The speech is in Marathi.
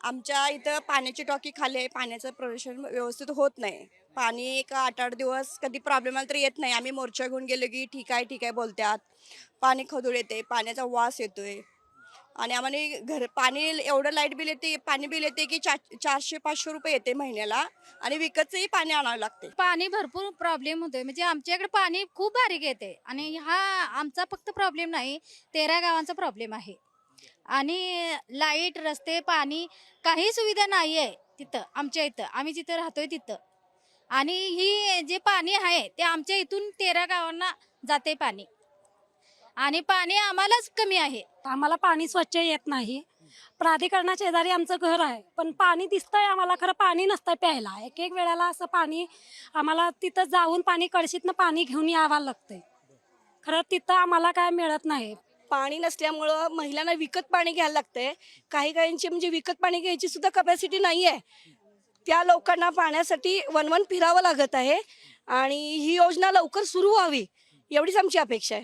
आमच्या इथं पाण्याची टाकी खाली आहे. पाण्याचं प्रदूषण व्यवस्थित होत नाही. पाणी एक 8-8 दिवस कधी प्रॉब्लेम आला तर येत नाही. आम्ही मोर्चा घेऊन गेलो की ठीक आहे ठीक आहे बोलतात. पाणी खदूड येते, पाण्याचा वास येतोय आणि आम्हाला पाणी एवढं लाईट बिल येते, पाणी बिल येते की 400-500 रुपये येते महिन्याला आणि विकतचंही पाणी आणावं लागते. पाणी भरपूर प्रॉब्लेम होतोय. म्हणजे आमच्याकडे पाणी खूप बारीक येते आणि हा आमचा फक्त प्रॉब्लेम नाही, 13 गावांचा प्रॉब्लेम आहे. आणि लाईट, रस्ते, पाणी काही सुविधा नाही आहे तिथं, आमच्या इथं आम्ही जिथं राहतोय तिथं. आणि ही जे पाणी आहे ते आमच्या इथून 13 गावांना जाते पाणी. आणि पाणी आम्हालाच कमी आहे. आम्हाला पाणी स्वच्छ येत नाही. प्राधिकरणाच्या शेजारी आमचं घर आहे, पण पाणी दिसतंय आम्हाला, खरं पाणी नसतंय प्यायला. एक एक वेळेला असं पाणी आम्हाला तिथं जाऊन पाणी कळशीतनं पाणी घेऊन यावं लागतंय. खरं तिथं आम्हाला काय मिळत नाही. पाणी नसल्यामुळं महिलांना विकत पाणी घ्यायला लागतंय. काही काहींची म्हणजे विकत पाणी घ्यायची सुद्धा कपॅसिटी नाही आहे. त्या लोकांना पाण्यासाठी वणवण फिरावं लागत आहे आणि ही योजना लवकर सुरू व्हावी एवढीच आमची अपेक्षा आहे.